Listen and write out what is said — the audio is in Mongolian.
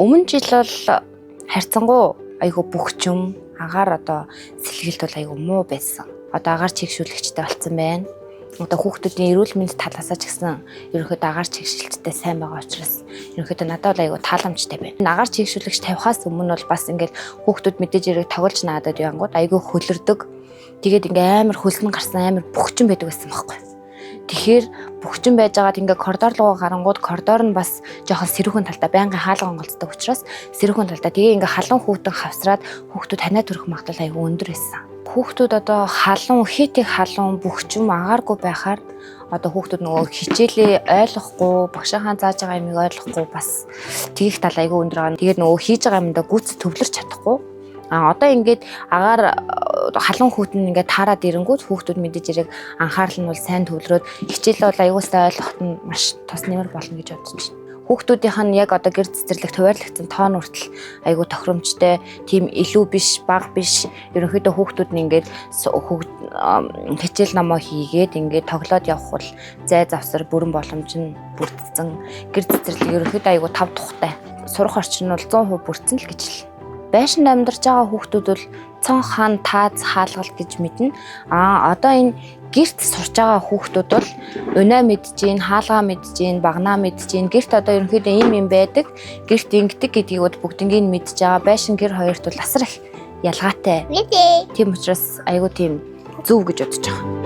Өмнө жил бол харьцангуй айгүй бөхчөм агаар одоо сэлгэлт бол айгүй муу байсан. Одоо агаар чигшүүлэгчтэй болсон байна. Одоо хүүхдүүдийн эрүүл мэнд талаасаа ч гэсэн ерөнхийдөө агаар чигшилттэй сайн байгаа учраас ерөнхийдөө надад бол айгүй тааламжтай байна. Агаар чигшүүлэгч тавихаас өмнө бол бас ингээл хүүхдүүд мэдээж ирэх тоглож наадад янгууд айгүй хөлөрдөг. Тэгээд ингээм амар хөлсөн гарсан амар бөхчөн байдаг байсан байхгүй. Тэгэхээр бөхчөн байж байгаад ингээ коридор руу гарангууд коридор нь бас жоохон сэрүүхэн талдаа байнгын хаалга онголцдог учраас сэрүүхэн талдаа тэгээ ингээ халуун хүүтэн хавсраад хүүхдүүд танаа төрөх магадлал айгүй өндөр байсан. Хүүхдүүд одоо халуун хитийг халуун бөхчөм агааргүй байхаар одоо хүүхдүүд нөгөө хичээлээ ойлгохгүй багшийнхаа зааж байгаа юмыг ойлгохгүй бас тэгэх тал айгүй өндөр байгаа. Тэгээд нөгөө хийж байгаа юмдаа гүц төвлөрч чадахгүй. Одоо ингээд агаар халуун хүүтэн ингээд таарад ирэнгүүт хүүхдүүд мэдээж ирэх анхаарал нь бол сайн төвлөрөөд хичээлээ бол аюулстай ойлгоход нь маш тос нэмэр болно гэж бодож байна. Хүүхдүүдийнх нь яг одоо гэр цэцэрлэг хуваарлагдсан тоон хүртэл айгүй тохиромжтой, тийм илүү биш, бага биш. Ерөнхийдөө хүүхдүүд нь ингээд хичээл номоо хийгээд ингээд тоглоод явах бол зай завсар бүрэн боломж нь бүрдсэн. Гэр цэцэрлэг ерөнхийдөө айгүй тав тухтай. Сурах орчин нь бол 100% бүрдсэн л гэж л. Байшинд амьдарч байгаа хүүхдүүд бол цон хаан тааз хаалгал гэж мэднэ. Одоо энэ гэрт сурч байгаа хүүхдүүд бол унаа мэдж гин, хаалгаа мэдж гин, багнаа мэдж гин. Гэрт одоо ерөнхийдөө юм байдаг. Гэрт ингэдэг гэдгийг бүгднийг мэдж байгаа. Байшин гэр хоёрт бол асар их ялгаатай. Тийм учраас айгүй тийм зөв гэж бодож байгаа.